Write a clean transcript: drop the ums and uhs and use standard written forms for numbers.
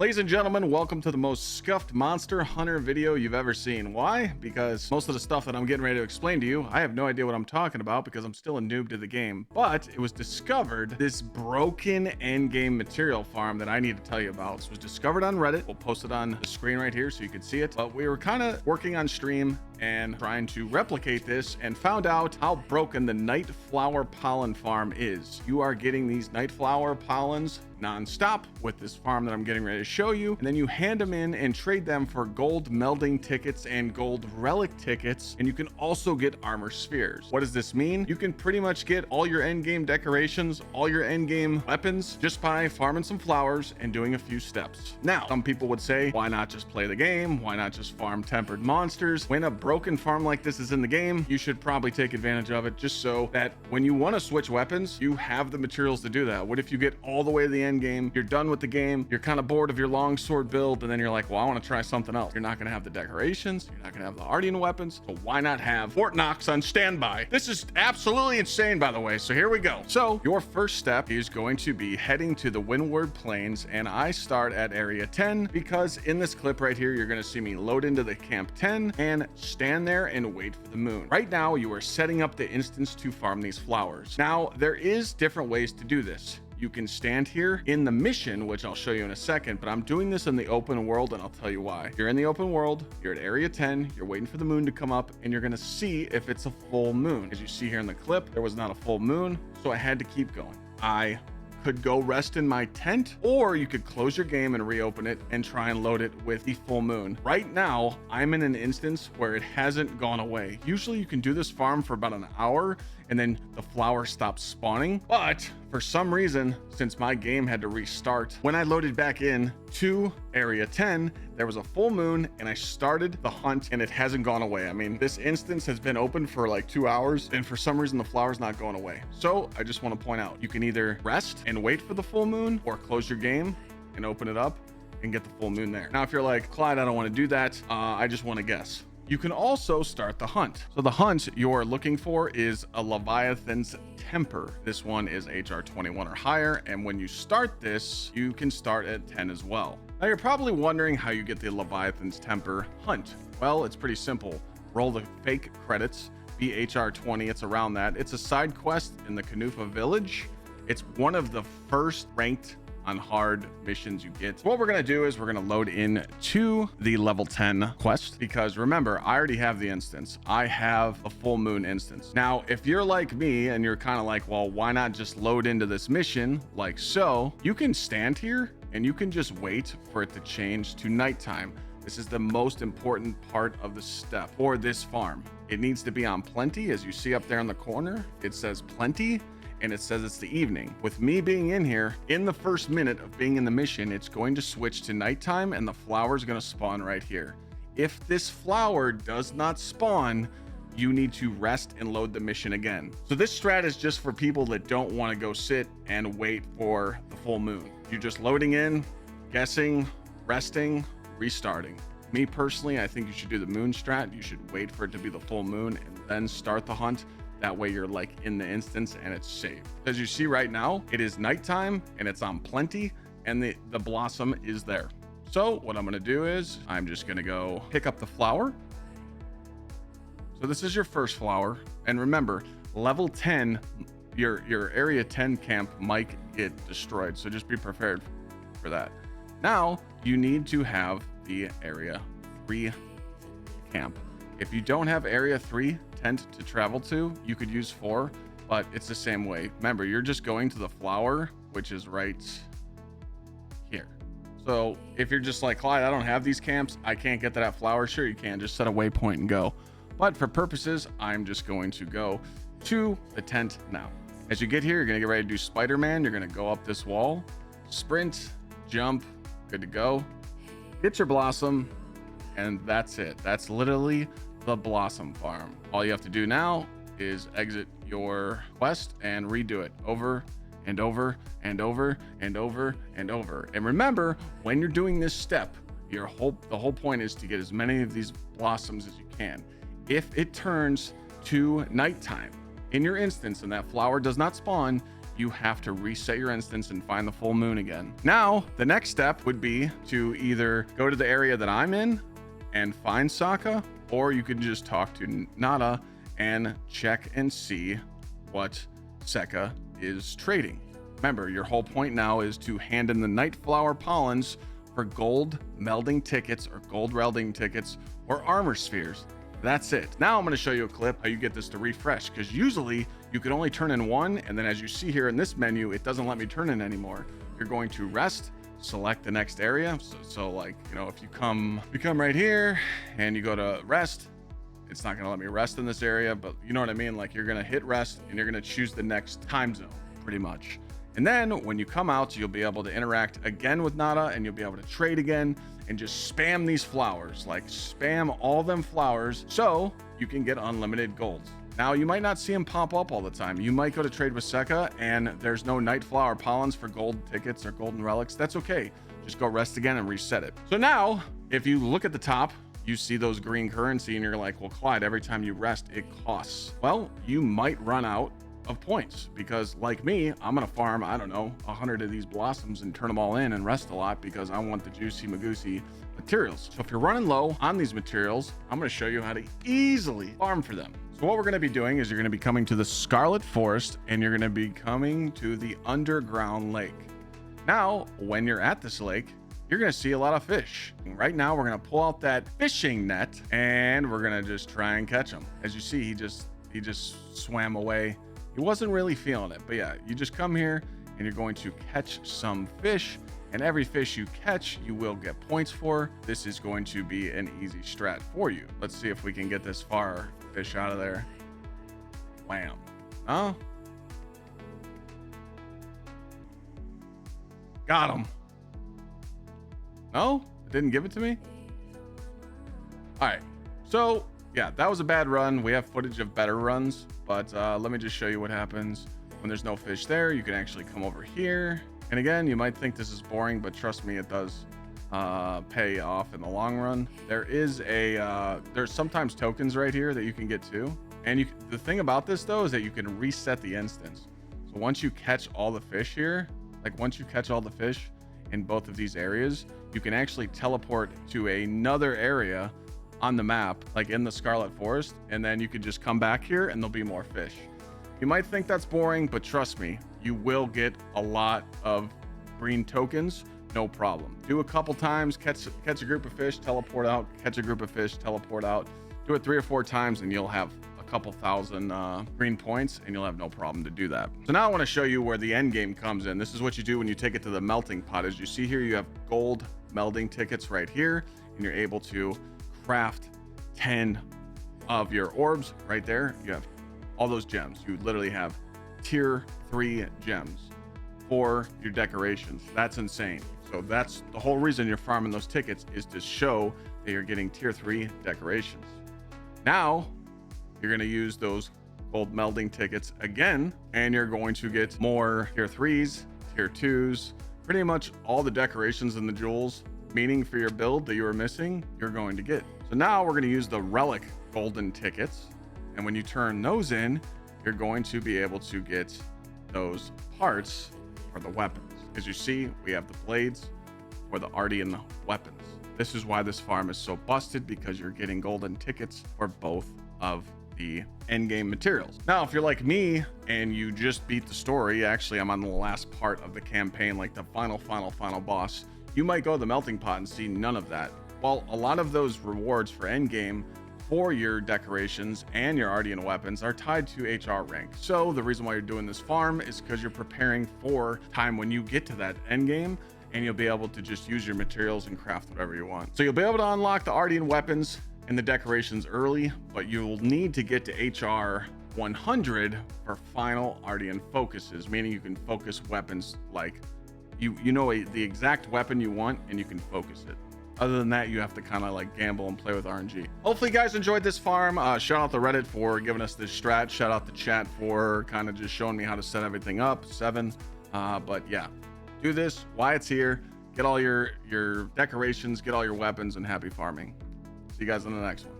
Ladies and gentlemen, welcome to the most scuffed monster hunter video you've ever seen. Why? Because most of the stuff that I'm getting ready to explain to you, I have no idea what I'm talking about because I'm still a noob to the game. But it was discovered, this broken endgame material farm that I need to tell you about. This was discovered on Reddit. We'll post it on the screen right here so you can see it. But we were kind of working on stream and trying to replicate this and found out how broken the night flower pollen farm is. You are getting these night flower pollens non-stop with this farm that I'm getting ready to show you, and then you hand them in and trade them for gold melding tickets and gold relic tickets, and you can also get armor spheres. What does this mean? You can pretty much get all your end game decorations, all your end game weapons just by farming some flowers and doing a few steps. Now, some people would say, why not just play the game? Why not just farm tempered monsters? When a broken farm like this is in the game, you should probably take advantage of it just so that when you want to switch weapons, you have the materials to do that. What if you get all the way to the end game, you're done with the game, you're kind of bored of your long sword build, and then you're like, well, I want to try something else. You're not going to have the decorations, you're not going to have the Artian weapons, so why not have Fort Knox on standby? This is absolutely insane, by the way, so here we go. So your first step is going to be heading to the Windward Plains, and I start at area 10 because in this clip right here, you're going to see me load into the camp 10 and stand there and wait for the moon. Right now, you are setting up the instance to farm these flowers. Now, there is different ways to do this. You can stand here in the mission, which I'll show you in a second, but I'm doing this in the open world and I'll tell you why. You're in the open world, you're at area 10, you're waiting for the moon to come up and you're gonna see if it's a full moon. As you see here in the clip, there was not a full moon, so I had to keep going. I could go rest in my tent, or you could close your game and reopen it and try and load it with the full moon. Right now, I'm in an instance where it hasn't gone away. Usually you can do this farm for about an hour and then the flower stops spawning. But for some reason, since my game had to restart, when I loaded back in to area 10, there was a full moon and I started the hunt and it hasn't gone away. I mean, this instance has been open for like 2 hours and for some reason the flower's not going away. So I just want to point out, you can either rest and wait for the full moon or close your game and open it up and get the full moon there. Now, if you're like, Clyde, I don't want to do that. I just want to guess. You can also start the hunt. So the hunt you're looking for is a Leviathan's Temper. This one is HR 21 or higher. And when you start this, you can start at 10 as well. Now you're probably wondering how you get the Leviathan's Temper hunt. Well, it's pretty simple. Roll the fake credits, be HR 20, it's around that. It's a side quest in the Kanufa village. It's one of the first ranked on hard missions you get. So what we're going to do is we're going to load in to the level 10 quest, because remember, I already have the instance. I have a full moon instance. Now, if you're like me and you're kind of like, well, why not just load into this mission like so? You can stand here and you can just wait for it to change to nighttime. This is the most important part of the step for this farm. It needs to be on plenty. As you see up there in the corner, it says plenty. And it says it's the evening. With me being in here, in the first minute of being in the mission, it's going to switch to nighttime and the flower is going to spawn right here. If this flower does not spawn, you need to rest and load the mission again. So this strat is just for people that don't want to go sit and wait for the full moon. You're just loading in, guessing, resting, restarting. Me personally, I think you should do the moon strat. You should wait for it to be the full moon and then start the hunt. That way you're like in the instance and it's safe. As you see right now, it is nighttime and it's on plenty and the blossom is there. So what I'm gonna do is I'm just gonna go pick up the flower. So this is your first flower. And remember, level 10, your area 10 camp might get destroyed. So just be prepared for that. Now you need to have the area 3 camp. If you don't have area 3 tent to travel to, you could use 4, but it's the same way. Remember, you're just going to the flower, which is right here. So if you're just like, Clyde, I don't have these camps, I can't get to that flower. Sure, you can just set a waypoint and go. But for purposes, I'm just going to go to the tent now. As you get here, you're gonna get ready to do Spider-Man. You're gonna go up this wall, sprint, jump, good to go. Get your blossom, and that's it. That's literally the blossom farm. All you have to do now is exit your quest and redo it over and over and over and over and over. And remember, when you're doing this step, the whole point is to get as many of these blossoms as you can. If it turns to nighttime in your instance and that flower does not spawn, you have to reset your instance and find the full moon again. Now, the next step would be to either go to the area that I'm in and find Sokka, or you could just talk to Nada and check and see what Sekka is trading. Remember, your whole point now is to hand in the night flower pollens for gold melding tickets or gold melding tickets or armor spheres. That's it. Now I'm going to show you a clip how you get this to refresh, because usually you can only turn in one, and then as you see here in this menu, it doesn't let me turn in anymore. You're going to rest, select the next area. So like, you know, if you come right here and you go to rest, it's not going to let me rest in this area, but you know what I mean? Like, you're going to hit rest and you're going to choose the next time zone pretty much. And then when you come out, you'll be able to interact again with Nada, and you'll be able to trade again and just spam these flowers, like spam all them flowers so you can get unlimited golds. Now, you might not see them pop up all the time. You might go to trade with Sekka and there's no night flower pollens for gold tickets or golden relics. That's okay. Just go rest again and reset it. So now, if you look at the top, you see those green currency and you're like, well, Clyde, every time you rest, it costs. Well, you might run out of points, because like me, I'm gonna farm, I don't know, 100 of these blossoms and turn them all in and rest a lot because I want the juicy magoosey materials. So if you're running low on these materials, I'm gonna show you how to easily farm for them. So what we're gonna be doing is you're gonna be coming to the Scarlet Forest and you're gonna be coming to the underground lake. Now, when you're at this lake, you're gonna see a lot of fish. Right now, we're gonna pull out that fishing net and we're gonna just try and catch them. As you see, he just swam away. He wasn't really feeling it, but yeah, you just come here and you're going to catch some fish, and every fish you catch, you will get points for. This is going to be an easy strat for you. Let's see if we can get this far fish out of there. Wham. Oh. Got him. No, it didn't give it to me. All right, so yeah, that was a bad run. We have footage of better runs, but let me just show you what happens when there's no fish there. You can actually come over here. And again, you might think this is boring, but trust me, it does pay off in the long run. There is there's sometimes tokens right here that you can get too. And the thing about this though, is that you can reset the instance. So once you catch all the fish here, like once you catch all the fish in both of these areas, you can actually teleport to another area on the map, like in the Scarlet Forest, and then you could just come back here and there'll be more fish. You might think that's boring, but trust me, you will get a lot of green tokens, no problem. Do a couple times, catch a group of fish, teleport out, catch a group of fish, teleport out. Do it 3 or 4 times and you'll have a couple thousand green points and you'll have no problem to do that. So now I want to show you where the end game comes in. This is what you do when you take it to the melting pot. As you see here, you have gold melding tickets right here, and you're able to craft 10 of your orbs right there. You have all those gems. You literally have tier 3 gems for your decorations. That's insane. So that's the whole reason you're farming those tickets, is to show that you're getting tier 3 decorations. Now you're going to use those gold melding tickets again, and you're going to get more tier 3s, tier 2s, pretty much all the decorations and the jewels meaning for your build that you were missing, you're going to get. So now we're going to use the relic golden tickets, and when you turn those in, you're going to be able to get those parts for the weapons. As you see, we have the blades for the Artian weapons. This is why this farm is so busted, because you're getting golden tickets for both of the endgame materials. Now, if you're like me and you just beat the story, actually I'm on the last part of the campaign, like the final boss, you might go to the melting pot and see none of that. Well, a lot of those rewards for endgame for your decorations and your Artian weapons are tied to HR rank. So the reason why you're doing this farm is because you're preparing for time when you get to that endgame, and you'll be able to just use your materials and craft whatever you want. So you'll be able to unlock the Artian weapons and the decorations early, but you'll need to get to HR 100 for final Artian focuses, meaning you can focus weapons like you know the exact weapon you want and you can focus it. Other than that, you have to kind of like gamble and play with RNG. Hopefully you guys enjoyed this farm. Shout out to Reddit for giving us this strat. Shout out to chat for kind of just showing me how to set everything up. 7. But yeah, do this while it's here. Get all your decorations, get all your weapons, and happy farming. See you guys in the next one.